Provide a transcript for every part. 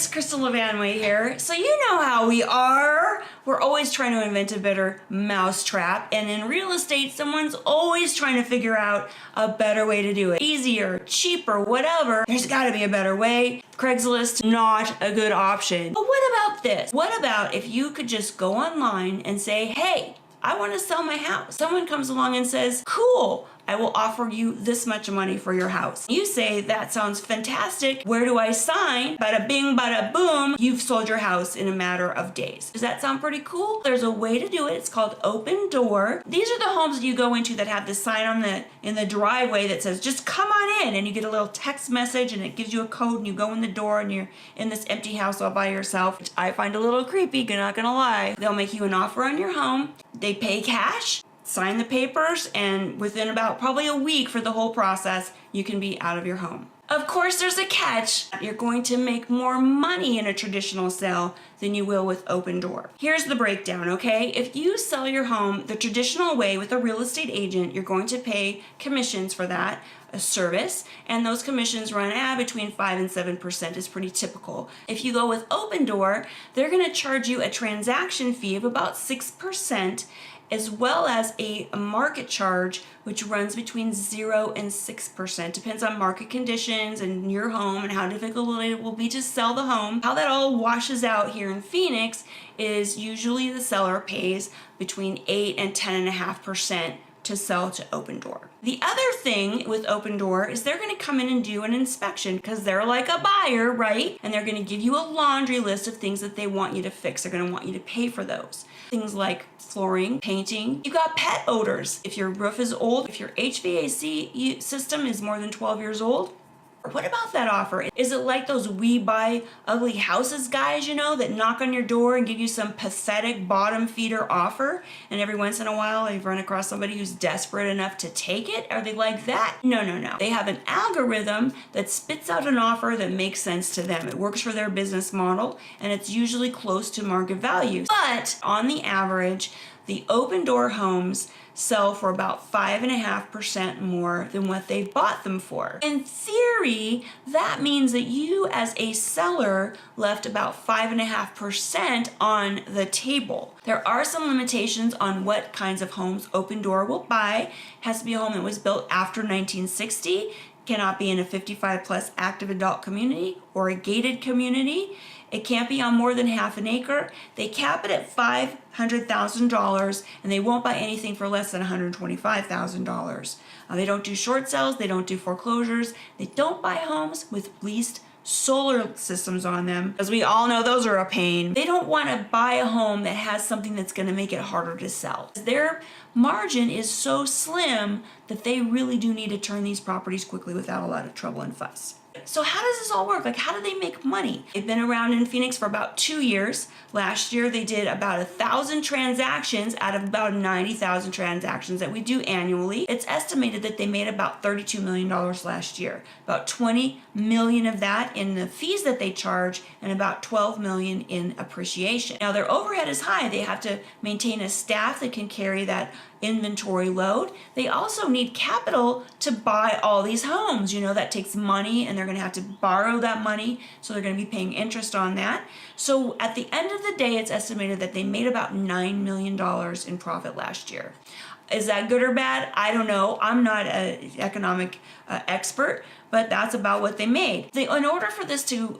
guys, Kristin LaVanway here. So you know how we are. We're always trying to invent a better mousetrap, and in real estate, someone's always trying to figure out a better way to do it. Easier, cheaper, whatever. There's gotta be a better way. Craigslist, not a good option. But what about this? What about if you could just go online and say, hey, I want to sell my house. Someone comes along and says, cool, I will offer you this much money for your house. You say, that sounds fantastic. Where do I sign? Bada bing, bada boom. You've sold your house in a matter of days. Does that sound pretty cool? There's a way to do it. It's called Open Door. These are the homes that you go into that have the sign in the driveway that says, just come on in. And you get a little text message and it gives you a code and you go in the door and you're in this empty house all by yourself, which I find a little creepy, not gonna lie. They'll make you an offer on your home. They pay cash, sign the papers, and within about probably a week for the whole process, you can be out of your home. Of course, there's a catch. You're going to make more money in a traditional sale than you will with Open Door. Here's the breakdown, okay? If you sell your home the traditional way with a real estate agent, you're going to pay commissions for that, a service, and those commissions run between 5 and 7% is pretty typical. If you go with Open Door, they're gonna charge you a transaction fee of about 6%, as well as a market charge, which runs between 0 and 6%. Depends on market conditions and your home and how difficult it will be to sell the home. How that all washes out here in Phoenix is usually the seller pays between 8 and 10.5% to sell to Open Door. The other thing with Open Door is they're gonna come in and do an inspection because they're like a buyer, right? And they're gonna give you a laundry list of things that they want you to fix. They're gonna want you to pay for those. Things like flooring, painting. You got pet odors. If your roof is old, if your HVAC system is more than 12 years old, what about that offer? Is it like those We Buy Ugly Houses guys, you know, that knock on your door and give you some pathetic bottom feeder offer, and every once in a while you've run across somebody who's desperate enough to take it? Are they like that? No. They have an algorithm that spits out an offer that makes sense to them. It works for their business model, and it's usually close to market value. But on the average, the Open Door homes sell for about 5.5% more than what they bought them for. In theory, that means that you as a seller left about 5.5% on the table. There are some limitations on what kinds of homes Open Door will buy. It has to be a home that was built after 1960, cannot be in a 55 plus active adult community or a gated community. It can't be on more than half an acre. They cap it at $500,000, and they won't buy anything for less than $125,000. They don't do short sales. They don't do foreclosures. They don't buy homes with leased solar systems on them, as we all know those are a pain. They don't want to buy a home that has something that's going to make it harder to sell. Their margin is so slim that they really do need to turn these properties quickly without a lot of trouble and fuss. So how does this all work? Like, how do they make money? They've been around in Phoenix for about 2 years. Last year, they did about 1,000 transactions out of about 90,000 transactions that we do annually. It's estimated that they made about $32 million last year. About 20 million of that in the fees that they charge and about 12 million in appreciation. Now, their overhead is high. They have to maintain a staff that can carry that inventory load. They also need capital to buy all these homes. You know, that takes money, and they're going to have to borrow that money, so they're going to be paying interest on that. So at the end of the day, it's estimated that they made about $9 million in profit last year. Is that good or bad? I don't know. I'm not an economic expert, but that's about what they made. In order for this to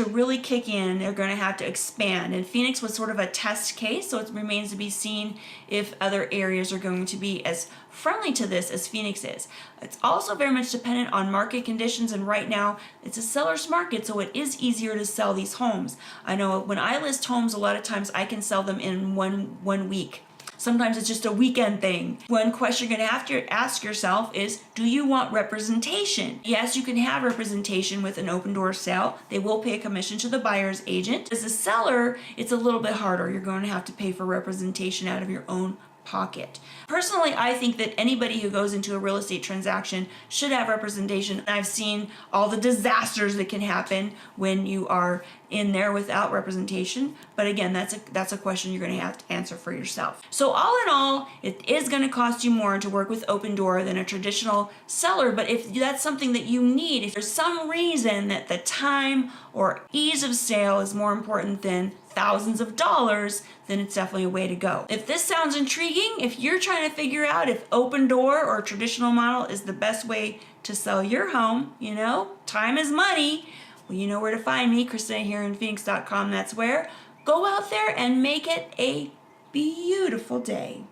really kick in, they're going to have to expand. And Phoenix was sort of a test case, so it remains to be seen if other areas are going to be as friendly to this as Phoenix is. It's also very much dependent on market conditions, and right now it's a seller's market, so it is easier to sell these homes. I know when I list homes, a lot of times I can sell them in one week. Sometimes it's just a weekend thing. One question you're gonna have to ask yourself is, do you want representation? Yes, you can have representation with an Open Door sale. They will pay a commission to the buyer's agent. As a seller, it's a little bit harder. You're going to have to pay for representation out of your own pocket. Personally, I think that anybody who goes into a real estate transaction should have representation. I've seen all the disasters that can happen when you are in there without representation. But again, that's a question you're going to have to answer for yourself. So all in all, it is going to cost you more to work with Opendoor than a traditional seller. But if that's something that you need, if there's some reason that the time or ease of sale is more important than thousands of dollars, then it's definitely a way to go. If this sounds intriguing, if you're trying to figure out if Opendoor or traditional model is the best way to sell your home, time is money. Well, you know where to find me, Kristin here in Phoenix.com. That's where. Go out there and make it a beautiful day.